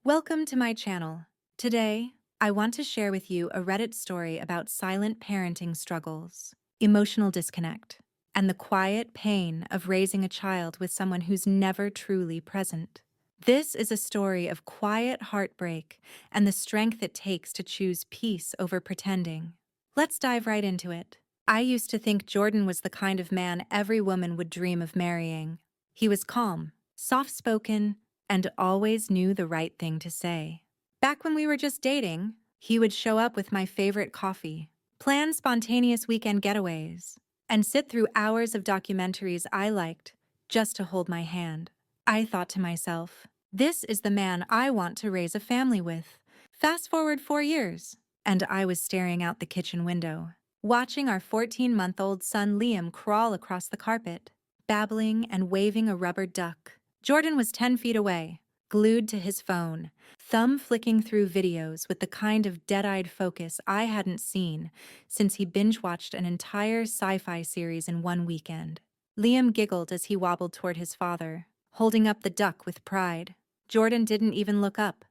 Welcome to my channel. Today, I want to share with you a Reddit story about silent parenting struggles, emotional disconnect, and the quiet pain of raising a child with someone who's never truly present. This is a story of quiet heartbreak and the strength it takes to choose peace over pretending. Let's dive right into it. I used to think Jordan was the kind of man every woman would dream of marrying. He was calm, soft-spoken, and always knew the right thing to say. Back when we were just dating, he would show up with my favorite coffee, plan spontaneous weekend getaways, and sit through hours of documentaries I liked just to hold my hand. I thought to myself, this is the man I want to raise a family with. Fast forward 4 years, and I was staring out the kitchen window, watching our 14-month-old son Liam crawl across the carpet, babbling and waving a rubber duck. Jordan was 10 feet away, glued to his phone, thumb flicking through videos with the kind of dead-eyed focus I hadn't seen since he binge-watched an entire sci-fi series in one weekend. Liam giggled as he wobbled toward his father, holding up the duck with pride. Jordan didn't even look up.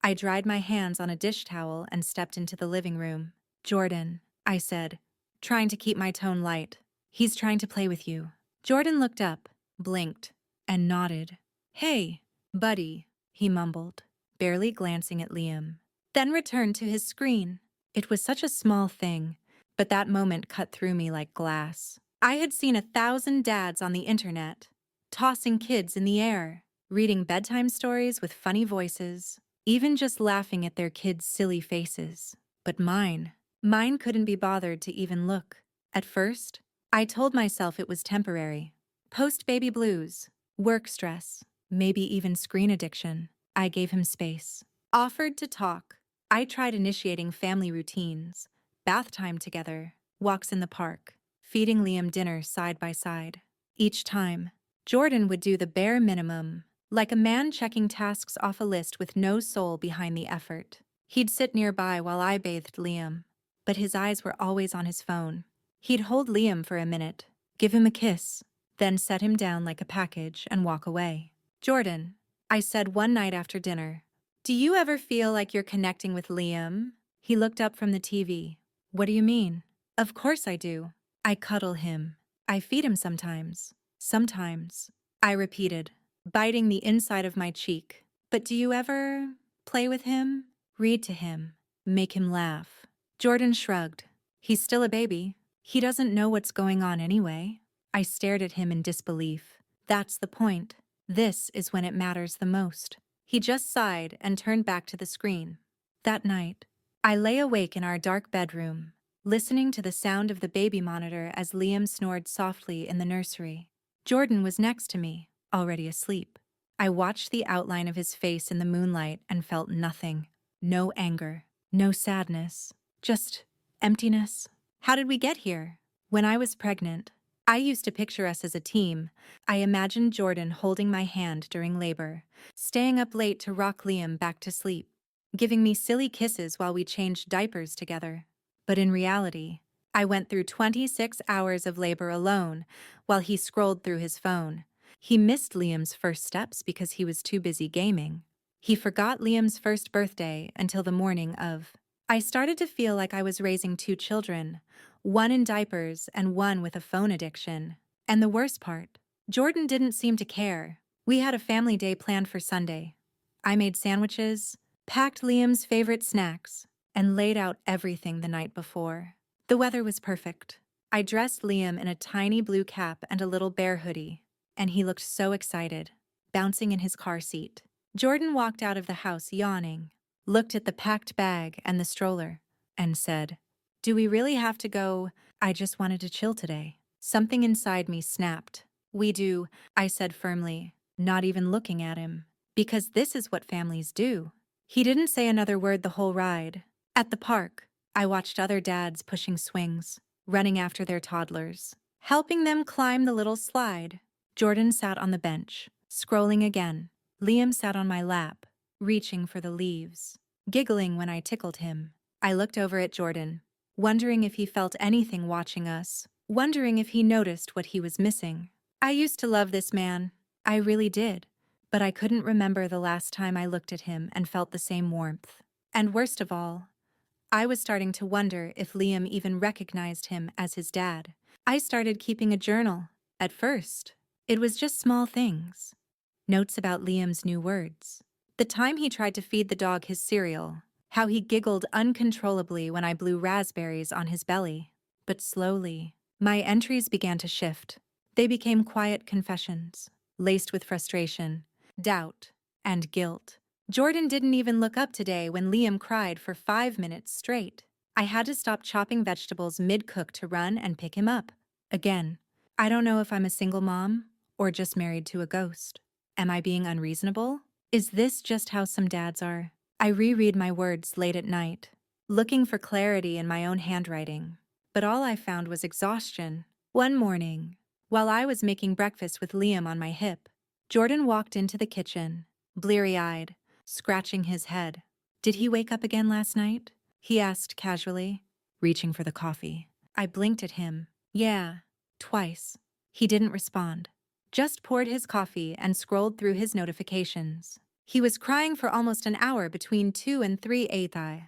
I dried my hands on a dish towel and stepped into the living room. "Jordan," I said, trying to keep my tone light. "He's trying to play with you." Jordan looked up, blinked, and nodded. "Hey, buddy," he mumbled, barely glancing at Liam, then returned to his screen. It was such a small thing, but that moment cut through me like glass. I had seen 1,000 dads on the internet, tossing kids in the air, reading bedtime stories with funny voices, even just laughing at their kids' silly faces. But mine couldn't be bothered to even look. At first, I told myself it was temporary. Post-baby blues, work stress, maybe even screen addiction. I gave him space. Offered to talk. I tried initiating family routines, bath time together, walks in the park, feeding Liam dinner side by side. Each time, Jordan would do the bare minimum, like a man checking tasks off a list with no soul behind the effort. He'd sit nearby while I bathed Liam, but his eyes were always on his phone. He'd hold Liam for a minute, give him a kiss, then set him down like a package and walk away. "Jordan," I said one night after dinner, "do you ever feel like you're connecting with Liam?" He looked up from the TV. "What do you mean?" "Of course I do. I cuddle him. I feed him sometimes. Sometimes," I repeated, biting the inside of my cheek. "But do you ever play with him? Read to him? Make him laugh?" Jordan shrugged. "He's still a baby. He doesn't know what's going on anyway." I stared at him in disbelief. "That's the point. This is when it matters the most." He just sighed and turned back to the screen. That night, I lay awake in our dark bedroom, listening to the sound of the baby monitor as Liam snored softly in the nursery. Jordan was next to me, already asleep. I watched the outline of his face in the moonlight and felt nothing. No anger, no sadness, just emptiness. How did we get here? When I was pregnant, I used to picture us as a team. I imagined Jordan holding my hand during labor, staying up late to rock Liam back to sleep, giving me silly kisses while we changed diapers together. But in reality, I went through 26 hours of labor alone while he scrolled through his phone. He missed Liam's first steps because he was too busy gaming. He forgot Liam's first birthday until the morning of. I started to feel like I was raising two children, one in diapers and one with a phone addiction. And the worst part, Jordan didn't seem to care. We had a family day planned for Sunday. I made sandwiches, packed Liam's favorite snacks, and laid out everything the night before. The weather was perfect. I dressed Liam in a tiny blue cap and a little bear hoodie, and he looked so excited, bouncing in his car seat. Jordan walked out of the house yawning, looked at the packed bag and the stroller, and said, "Do we really have to go? I just wanted to chill today." Something inside me snapped. "We do," I said firmly, not even looking at him. "Because this is what families do." He didn't say another word the whole ride. At the park, I watched other dads pushing swings, running after their toddlers, helping them climb the little slide. Jordan sat on the bench, scrolling again. Liam sat on my lap, reaching for the leaves, giggling when I tickled him. I looked over at Jordan, wondering if he felt anything watching us, wondering if he noticed what he was missing. I used to love this man. I really did. but I couldn't remember the last time I looked at him and felt the same warmth. And worst of all, I was starting to wonder if Liam even recognized him as his dad. I started keeping a journal. At first, it was just small things. Notes about Liam's new words. The time he tried to feed the dog his cereal. How he giggled uncontrollably when I blew raspberries on his belly. But slowly, my entries began to shift. They became quiet confessions, laced with frustration, doubt, and guilt. Jordan didn't even look up today when Liam cried for 5 minutes straight. I had to stop chopping vegetables mid-cook to run and pick him up. Again, I don't know if I'm a single mom or just married to a ghost. Am I being unreasonable? Is this just how some dads are? I reread my words late at night, looking for clarity in my own handwriting. But all I found was exhaustion. One morning, while I was making breakfast with Liam on my hip, Jordan walked into the kitchen, bleary-eyed, scratching his head. "Did he wake up again last night?" he asked casually, reaching for the coffee. I blinked at him. "Yeah, twice." He didn't respond, just poured his coffee and scrolled through his notifications. He was crying for almost an hour between 2 and 3 a.m.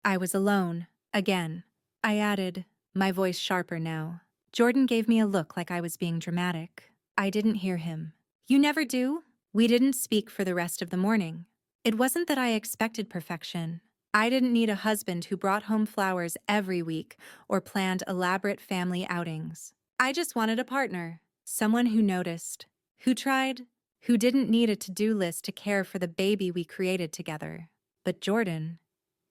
I was alone, again. I added, my voice sharper now. Jordan gave me a look like I was being dramatic. I didn't hear him. "You never do?" We didn't speak for the rest of the morning. It wasn't that I expected perfection. I didn't need a husband who brought home flowers every week or planned elaborate family outings. I just wanted a partner, someone who noticed, who tried, who didn't need a to-do list to care for the baby we created together. But Jordan,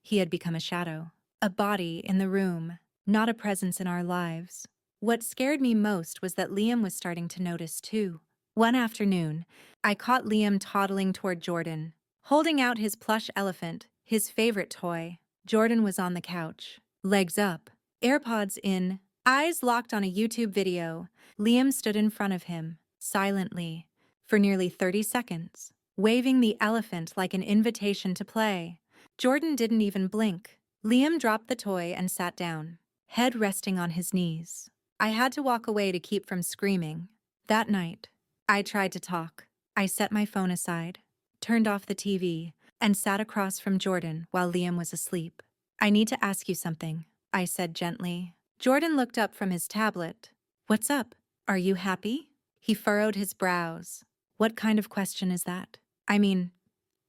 he had become a shadow, a body in the room, not a presence in our lives. What scared me most was that Liam was starting to notice too. One afternoon, I caught Liam toddling toward Jordan, holding out his plush elephant, his favorite toy. Jordan was on the couch, legs up, AirPods in, eyes locked on a YouTube video. Liam stood in front of him, silently, for nearly 30 seconds, waving the elephant like an invitation to play. Jordan didn't even blink. Liam dropped the toy and sat down, head resting on his knees. I had to walk away to keep from screaming. That night, I tried to talk. I set my phone aside, turned off the TV, and sat across from Jordan while Liam was asleep. "I need to ask you something," I said gently. Jordan looked up from his tablet. "What's up? Are you happy?" He furrowed his brows. "What kind of question is that?" "I mean,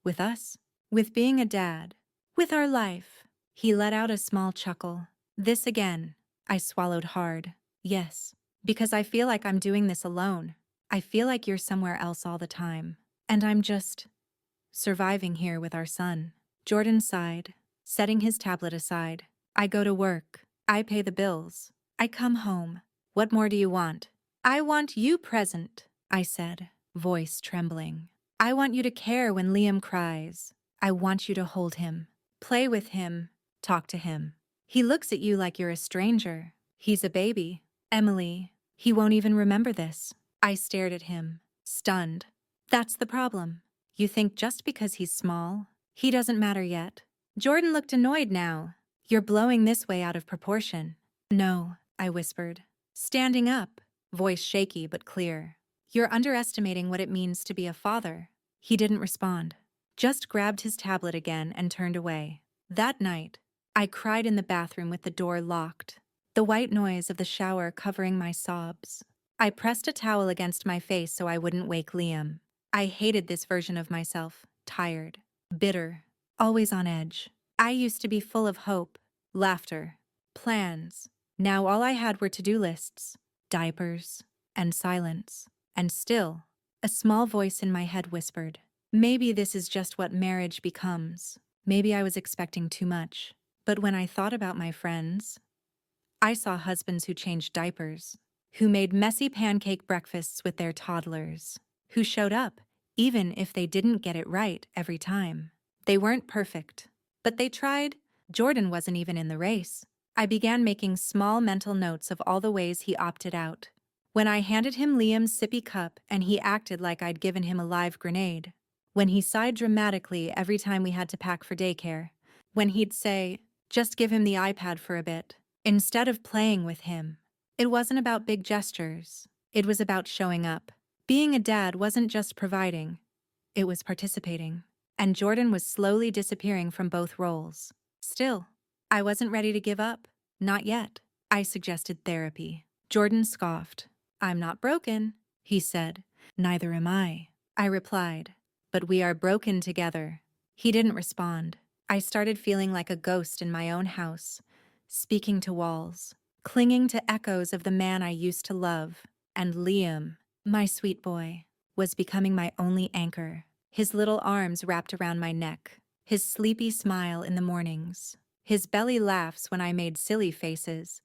with us? With being a dad? With our life?" He let out a small chuckle. "This again." I swallowed hard. "Yes, because I feel like I'm doing this alone. I feel like you're somewhere else all the time. And I'm just surviving here with our son." Jordan sighed, setting his tablet aside. "I go to work. I pay the bills. I come home. What more do you want?" "I want you present," I said, voice trembling. "I want you to care when Liam cries. I want you to hold him, play with him, talk to him. He looks at you like you're a stranger. He's a baby. Emily, he won't even remember this." I stared at him, stunned. "That's the problem. You think just because he's small, he doesn't matter yet." Jordan looked annoyed now. "You're blowing this way out of proportion." "No," I whispered, standing up, voice shaky but clear. "You're underestimating what it means to be a father." He didn't respond, just grabbed his tablet again and turned away. That night, I cried in the bathroom with the door locked, the white noise of the shower covering my sobs. I pressed a towel against my face so I wouldn't wake Liam. I hated this version of myself, tired, bitter, always on edge. I used to be full of hope, laughter, plans. Now all I had were to-do lists, diapers, and silence. And still, a small voice in my head whispered, "Maybe this is just what marriage becomes." Maybe I was expecting too much. But when I thought about my friends, I saw husbands who changed diapers, who made messy pancake breakfasts with their toddlers, who showed up, even if they didn't get it right every time. They weren't perfect, but they tried. Jordan wasn't even in the race. I began making small mental notes of all the ways he opted out. When I handed him Liam's sippy cup and he acted like I'd given him a live grenade. When he sighed dramatically every time we had to pack for daycare. When he'd say, "Just give him the iPad for a bit," instead of playing with him. It wasn't about big gestures. It was about showing up. Being a dad wasn't just providing, It was participating, and Jordan was slowly disappearing from both roles. Still, I wasn't ready to give up. Not yet. I suggested therapy. Jordan scoffed. "I'm not broken," he said. "Neither am I replied. "But we are broken together." He didn't respond. I started feeling like a ghost in my own house, speaking to walls, clinging to echoes of the man I used to love. And Liam, my sweet boy, was becoming my only anchor. His little arms wrapped around my neck, his sleepy smile in the mornings, his belly laughs when I made silly faces.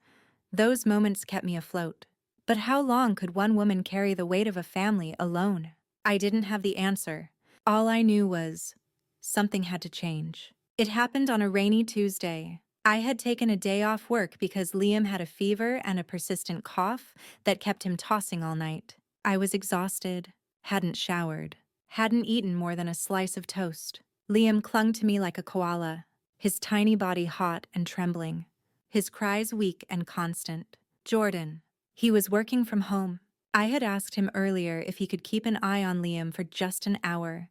Those moments kept me afloat. But how long could one woman carry the weight of a family alone? I didn't have the answer. All I knew was something had to change. It happened on a rainy Tuesday. I had taken a day off work because Liam had a fever and a persistent cough that kept him tossing all night. I was exhausted, hadn't showered, hadn't eaten more than a slice of toast. Liam clung to me like a koala, his tiny body hot and trembling, his cries weak and constant. Jordan. He was working from home. I had asked him earlier if he could keep an eye on Liam for just an hour,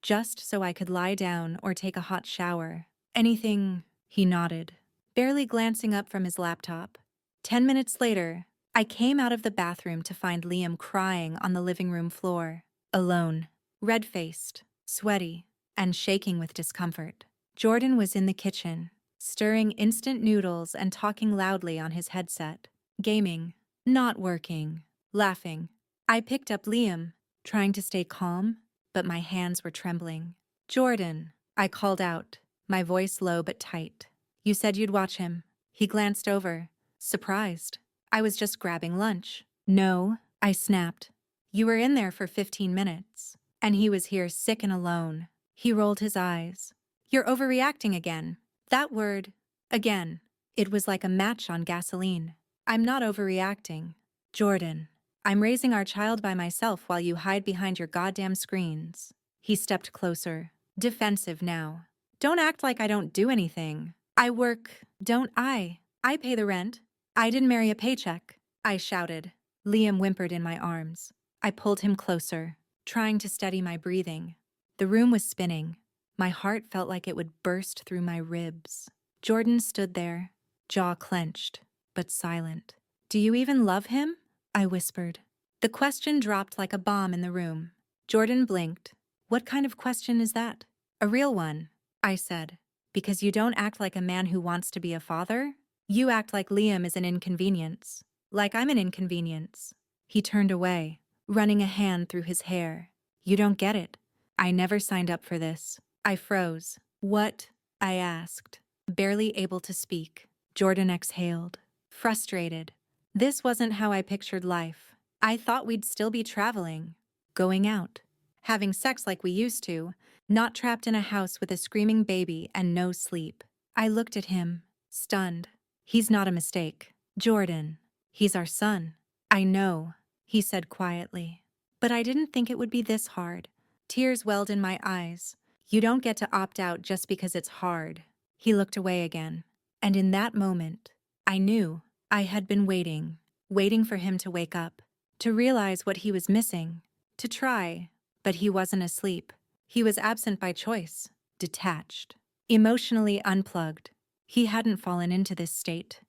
just so I could lie down or take a hot shower. Anything, he nodded, barely glancing up from his laptop. 10 minutes later, I came out of the bathroom to find Liam crying on the living room floor, alone, red-faced, sweaty, and shaking with discomfort. Jordan was in the kitchen, stirring instant noodles and talking loudly on his headset, gaming, not working, laughing. I picked up Liam, trying to stay calm, but my hands were trembling. "Jordan," I called out, my voice low but tight. "You said you'd watch him." He glanced over, surprised. I was just grabbing lunch. "No," I snapped. "You were in there for 15 minutes, and he was here sick and alone." He rolled his eyes. "You're overreacting again." That word, again, it was like a match on gasoline. "I'm not overreacting. Jordan, I'm raising our child by myself while you hide behind your goddamn screens." He stepped closer, defensive now. "Don't act like I don't do anything. I work, don't I? I pay the rent. I didn't marry a paycheck," I shouted. Liam whimpered in my arms. I pulled him closer, trying to steady my breathing. The room was spinning. My heart felt like it would burst through my ribs. Jordan stood there, jaw clenched, but silent. "Do you even love him?" I whispered. The question dropped like a bomb in the room. Jordan blinked. "What kind of question is that?" "A real one," I said. "Because you don't act like a man who wants to be a father. You act like Liam is an inconvenience. Like I'm an inconvenience." He turned away, running a hand through his hair. "You don't get it. I never signed up for this." I froze. "What?" I asked, barely able to speak. Jordan exhaled, frustrated. This wasn't how I pictured life. I thought we'd still be traveling, going out, having sex like we used to, not trapped in a house with a screaming baby and no sleep. I looked at him, stunned. "He's not a mistake. Jordan, he's our son." "I know," he said quietly. But I didn't think it would be this hard. Tears welled in my eyes. "You don't get to opt out just because it's hard." He looked away again. And in that moment, I knew I had been waiting for him to wake up, to realize what he was missing, to try, but he wasn't asleep. He was absent by choice, detached, emotionally unplugged. He hadn't fallen into this state.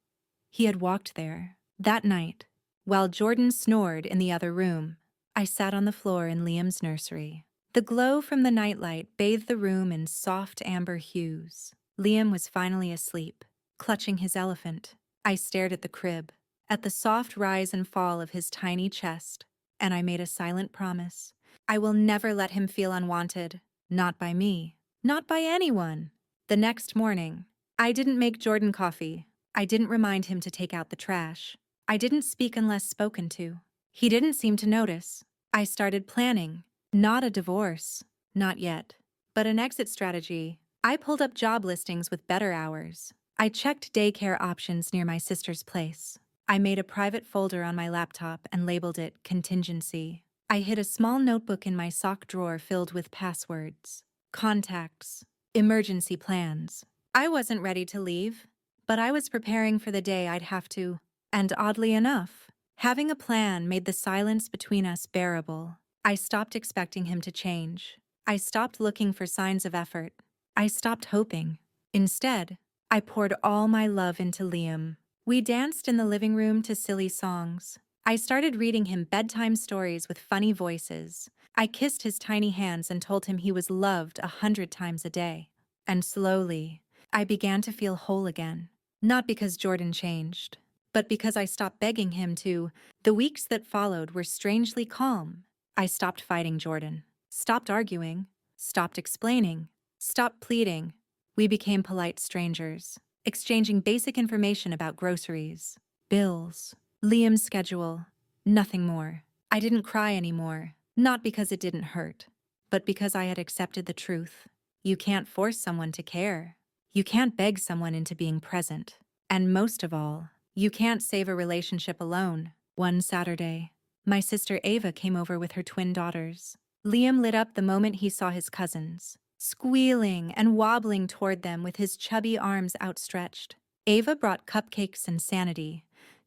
He had walked there. That night, while Jordan snored in the other room, I sat on the floor in Liam's nursery. The glow from the nightlight bathed the room in soft amber hues. Liam was finally asleep, clutching his elephant. I stared at the crib, at the soft rise and fall of his tiny chest, and I made a silent promise. I will never let him feel unwanted. Not by me. Not by anyone. The next morning, I didn't make Jordan coffee. I didn't remind him to take out the trash. I didn't speak unless spoken to. He didn't seem to notice. I started planning. Not a divorce. Not yet. But an exit strategy. I pulled up job listings with better hours. I checked daycare options near my sister's place. I made a private folder on my laptop and labeled it Contingency. I hid a small notebook in my sock drawer filled with passwords, contacts, emergency plans. I wasn't ready to leave, but I was preparing for the day I'd have to. And oddly enough, having a plan made the silence between us bearable. I stopped expecting him to change. I stopped looking for signs of effort. I stopped hoping. Instead, I poured all my love into Liam. We danced in the living room to silly songs. I started reading him bedtime stories with funny voices. I kissed his tiny hands and told him he was loved 100 times a day. And slowly, I began to feel whole again. Not because Jordan changed, but because I stopped begging him to. The weeks that followed were strangely calm. I stopped fighting Jordan, stopped arguing, stopped explaining, stopped pleading. We became polite strangers, exchanging basic information about groceries, bills, Liam's schedule, nothing more. I didn't cry anymore, not because it didn't hurt, but because I had accepted the truth. You can't force someone to care. You can't beg someone into being present. And most of all, you can't save a relationship alone. One Saturday, my sister Ava came over with her twin daughters. Liam lit up the moment he saw his cousins, squealing and wobbling toward them with his chubby arms outstretched. Ava brought cupcakes and sanity,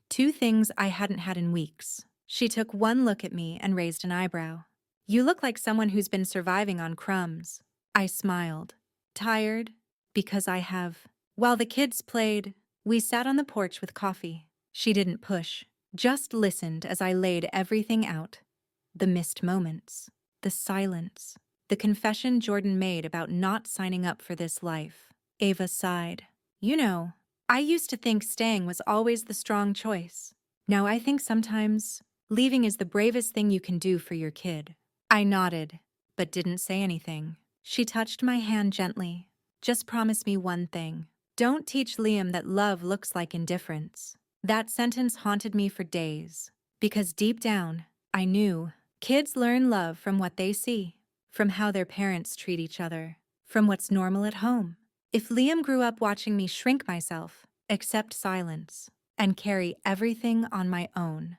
two things I hadn't had in weeks. She took one look at me and raised an eyebrow. "You look like someone who's been surviving on crumbs." I smiled. "Tired? Because I have." While the kids played, we sat on the porch with coffee. She didn't push, just listened as I laid everything out. The missed moments, the silence, the confession Jordan made about not signing up for this life. Ava sighed. "You know, I used to think staying was always the strong choice. Now I think sometimes leaving is the bravest thing you can do for your kid." I nodded, but didn't say anything. She touched my hand gently. "Just promise me one thing. Don't teach Liam that love looks like indifference." That sentence haunted me for days, because deep down, I knew kids learn love from what they see, from how their parents treat each other, from what's normal at home. If Liam grew up watching me shrink myself, accept silence, and carry everything on my own,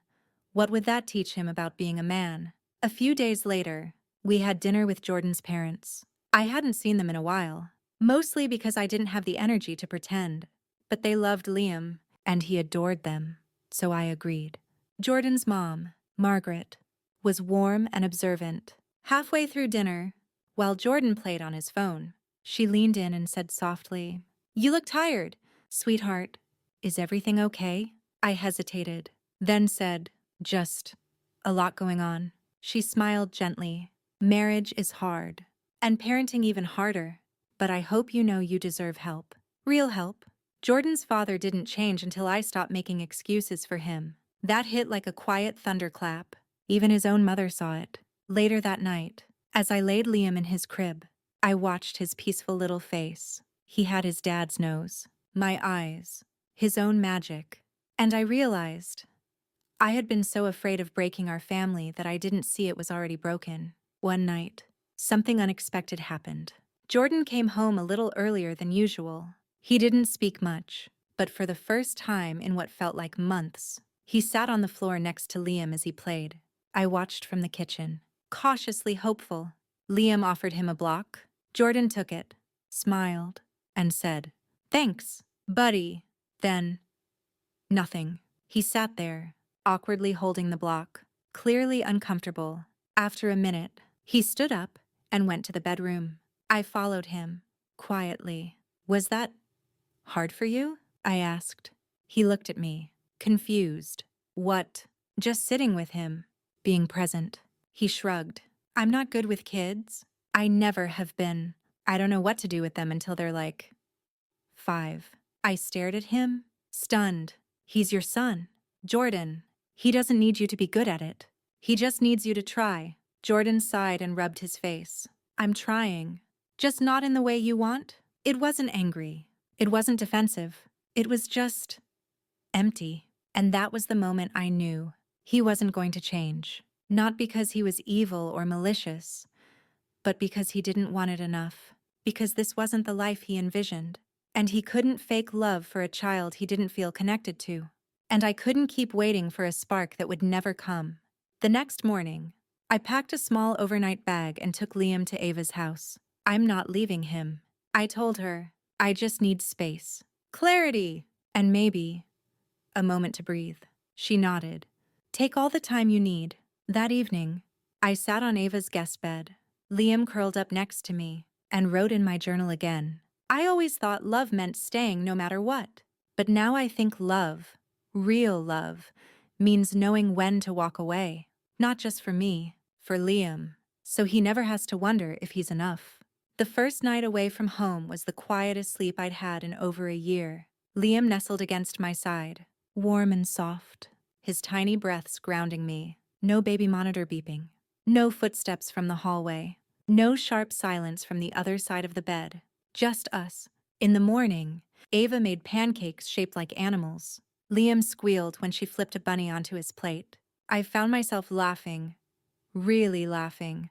what would that teach him about being a man? A few days later, we had dinner with Jordan's parents. I hadn't seen them in a while, mostly because I didn't have the energy to pretend. But they loved Liam, and he adored them, so I agreed. Jordan's mom, Margaret, was warm and observant. Halfway through dinner, while Jordan played on his phone, she leaned in and said softly, "You look tired, sweetheart. Is everything okay?" I hesitated, then said, "Just a lot going on." She smiled gently. "Marriage is hard, and parenting even harder, but I hope you know you deserve help. Real help." Jordan's father didn't change until I stopped making excuses for him. That hit like a quiet thunderclap. Even his own mother saw it. Later that night, as I laid Liam in his crib, I watched his peaceful little face. He had his dad's nose, my eyes, his own magic, and I realized I had been so afraid of breaking our family that I didn't see it was already broken. One night, something unexpected happened. Jordan came home a little earlier than usual. He didn't speak much, but for the first time in what felt like months, he sat on the floor next to Liam as he played. I watched from the kitchen, cautiously hopeful. Liam offered him a block. Jordan took it, smiled, and said, "Thanks, buddy." Then, nothing. He sat there, awkwardly holding the block, clearly uncomfortable. After a minute, he stood up and went to the bedroom. I followed him, quietly. "Was that hard for you?" I asked. He looked at me, confused. "What?" "Just sitting with him, being present." He shrugged. "I'm not good with kids. I never have been. I don't know what to do with them until they're like 5. I stared at him, stunned. "He's your son, Jordan. He doesn't need you to be good at it. He just needs you to try." Jordan sighed and rubbed his face. "I'm trying. Just not in the way you want." It wasn't angry. It wasn't defensive. It was just empty. And that was the moment I knew he wasn't going to change. Not because he was evil or malicious, but because he didn't want it enough. Because this wasn't the life he envisioned. And he couldn't fake love for a child he didn't feel connected to. And I couldn't keep waiting for a spark that would never come. The next morning, I packed a small overnight bag and took Liam to Ava's house. "I'm not leaving him," I told her. "I just need space, clarity, and maybe a moment to breathe." She nodded. "Take all the time you need." That evening, I sat on Ava's guest bed, Liam curled up next to me and wrote in my journal again. I always thought love meant staying no matter what. But now I think love, real love, means knowing when to walk away. Not just for me, for Liam. So he never has to wonder if he's enough. The first night away from home was the quietest sleep I'd had in over a year. Liam nestled against my side, warm and soft, his tiny breaths grounding me. No baby monitor beeping. No footsteps from the hallway. No sharp silence from the other side of the bed. Just us. In the morning, Ava made pancakes shaped like animals. Liam squealed when she flipped a bunny onto his plate. I found myself laughing, really laughing,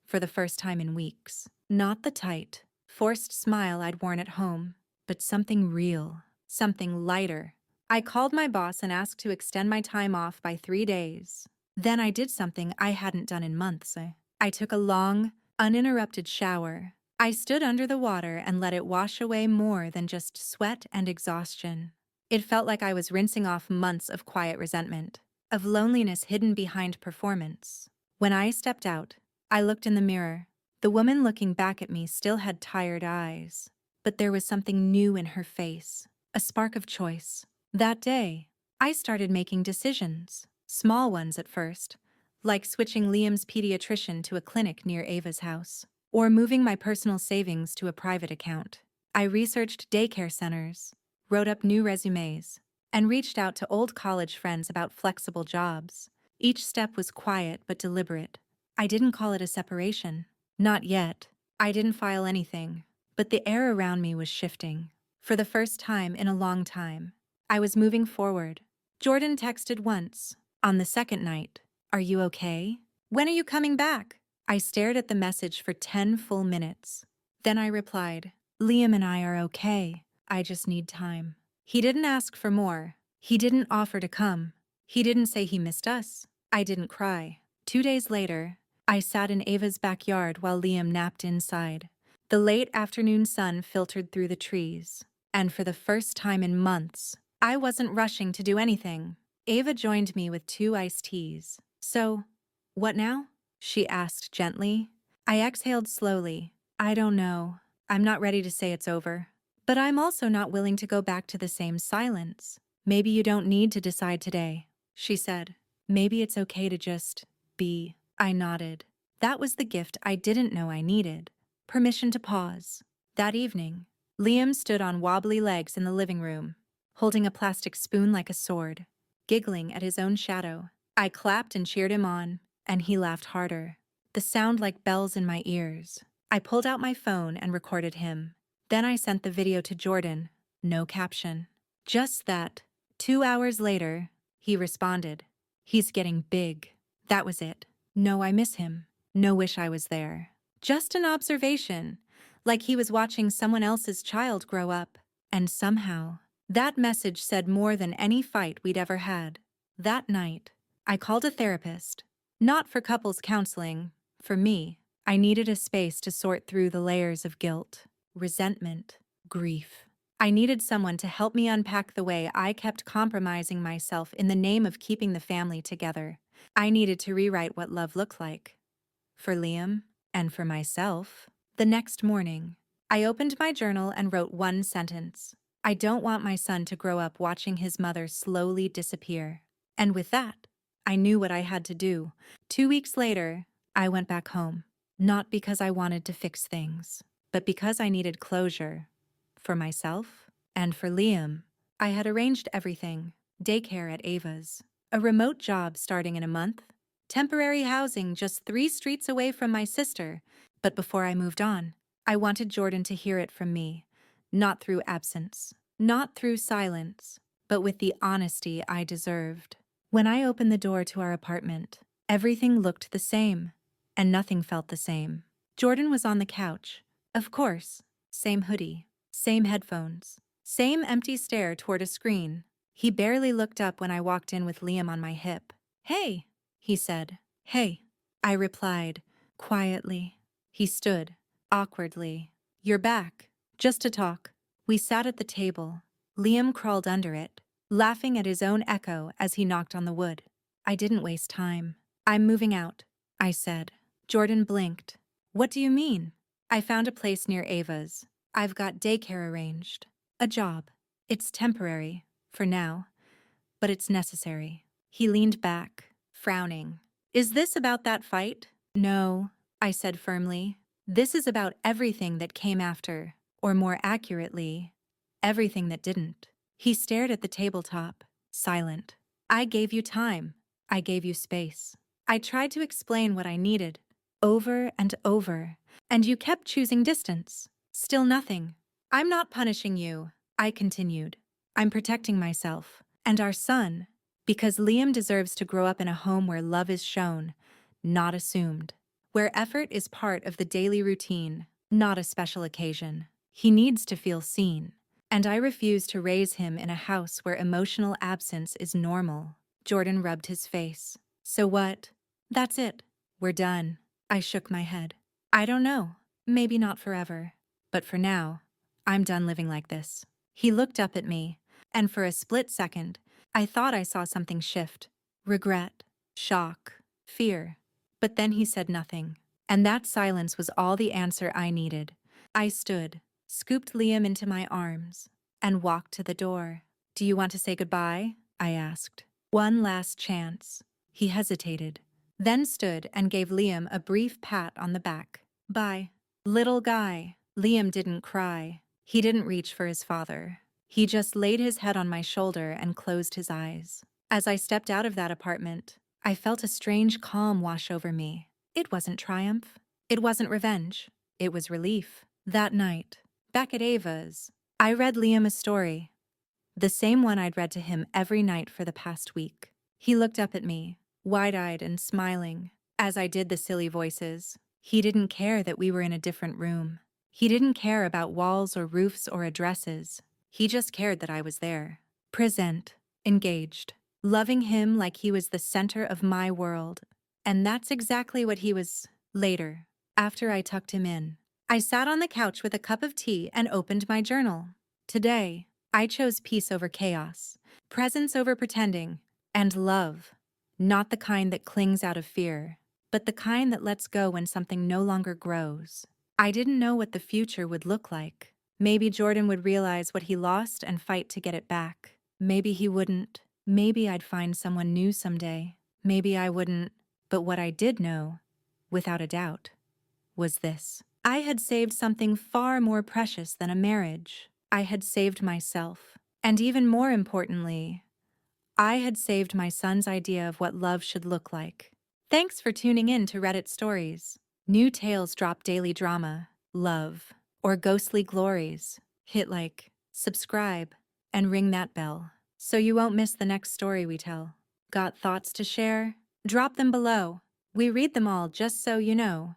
for the first time in weeks. Not the tight, forced smile I'd worn at home, but something real, something lighter. I called my boss and asked to extend my time off by 3 days. Then I did something I hadn't done in months. I took a long, uninterrupted shower. I stood under the water and let it wash away more than just sweat and exhaustion. It felt like I was rinsing off months of quiet resentment, of loneliness hidden behind performance. When I stepped out, I looked in the mirror. The woman looking back at me still had tired eyes, but there was something new in her face, a spark of choice. That day, I started making decisions, small ones at first, like switching Liam's pediatrician to a clinic near Ava's house, or moving my personal savings to a private account. I researched daycare centers, wrote up new resumes, and reached out to old college friends about flexible jobs. Each step was quiet but deliberate. I didn't call it a separation. Not yet. I didn't file anything. But the air around me was shifting. For the first time in a long time, I was moving forward. Jordan texted once. On the second night, "Are you okay? When are you coming back?" I stared at the message for 10 full minutes. Then I replied, "Liam and I are okay. I just need time." He didn't ask for more. He didn't offer to come. He didn't say he missed us. I didn't cry. 2 days later, I sat in Ava's backyard while Liam napped inside. The late afternoon sun filtered through the trees, and for the first time in months, I wasn't rushing to do anything. Ava joined me with 2 iced teas. "So, what now?" she asked gently. I exhaled slowly. "I don't know. I'm not ready to say it's over. But I'm also not willing to go back to the same silence." "Maybe you don't need to decide today," she said. "Maybe it's okay to just be." I nodded. That was the gift I didn't know I needed. Permission to pause. That evening, Liam stood on wobbly legs in the living room, holding a plastic spoon like a sword, giggling at his own shadow. I clapped and cheered him on, and he laughed harder, the sound like bells in my ears. I pulled out my phone and recorded him. Then I sent the video to Jordan, no caption. Just that. 2 hours later, he responded. "He's getting big." That was it. No, I miss him. No wish I was there. Just an observation, like he was watching someone else's child grow up. And somehow, that message said more than any fight we'd ever had. That night, I called a therapist. Not for couples counseling, for me. I needed a space to sort through the layers of guilt, resentment, grief. I needed someone to help me unpack the way I kept compromising myself in the name of keeping the family together. I needed to rewrite what love looked like. For Liam, and for myself. The next morning, I opened my journal and wrote one sentence. "I don't want my son to grow up watching his mother slowly disappear." And with that, I knew what I had to do. 2 weeks later, I went back home. Not because I wanted to fix things, but because I needed closure. For myself and for Liam. I had arranged everything. Daycare at Ava's. A remote job starting in a month. Temporary housing just 3 streets away from my sister. But before I moved on, I wanted Jordan to hear it from me. Not through absence. Not through silence. But with the honesty I deserved. When I opened the door to our apartment, everything looked the same. And nothing felt the same. Jordan was on the couch. Of course. Same hoodie. Same headphones. Same empty stare toward a screen. He barely looked up when I walked in with Liam on my hip. "Hey," he said. "Hey," I replied, quietly. He stood, awkwardly. "You're back. Just to talk." We sat at the table. Liam crawled under it, laughing at his own echo as he knocked on the wood. I didn't waste time. "I'm moving out," I said. Jordan blinked. What do you mean? I found a place near Ava's. I've got daycare arranged. A job. It's temporary, for now, but it's necessary. He leaned back, frowning. Is this about that fight? No, I said firmly. This is about everything that came after, or more accurately, everything that didn't. He stared at the tabletop, silent. I gave you time. I gave you space. I tried to explain what I needed, over and over, and you kept choosing distance. Still nothing. I'm not punishing you, I continued. I'm protecting myself, and our son, because Liam deserves to grow up in a home where love is shown, not assumed. Where effort is part of the daily routine, not a special occasion. He needs to feel seen. And I refuse to raise him in a house where emotional absence is normal. Jordan rubbed his face. So what? That's it. We're done. I shook my head. I don't know. Maybe not forever. But for now, I'm done living like this. He looked up at me, and for a split second, I thought I saw something shift. Regret, shock, fear. But then he said nothing. And that silence was all the answer I needed. I stood, scooped Liam into my arms, and walked to the door. Do you want to say goodbye? I asked. One last chance. He hesitated, then stood and gave Liam a brief pat on the back. Bye. Little guy. Liam didn't cry. He didn't reach for his father. He just laid his head on my shoulder and closed his eyes. As I stepped out of that apartment, I felt a strange calm wash over me. It wasn't triumph. It wasn't revenge. It was relief. That night, back at Ava's, I read Liam a story. The same one I'd read to him every night for the past week. He looked up at me, wide-eyed and smiling, as I did the silly voices. He didn't care that we were in a different room. He didn't care about walls or roofs or addresses. He just cared that I was there, present, engaged, loving him like he was the center of my world. And that's exactly what he was. Later, after I tucked him in, I sat on the couch with a cup of tea and opened my journal. Today, I chose peace over chaos, presence over pretending, and love. Not the kind that clings out of fear, but the kind that lets go when something no longer grows. I didn't know what the future would look like. Maybe Jordan would realize what he lost and fight to get it back. Maybe he wouldn't. Maybe I'd find someone new someday. Maybe I wouldn't. But what I did know, without a doubt, was this. I had saved something far more precious than a marriage. I had saved myself. And even more importantly, I had saved my son's idea of what love should look like. Thanks for tuning in to Reddit Stories. New tales drop daily drama, love, or ghostly glories. Hit like, subscribe, and ring that bell so you won't miss the next story we tell. Got thoughts to share? Drop them below. We read them all just so you know.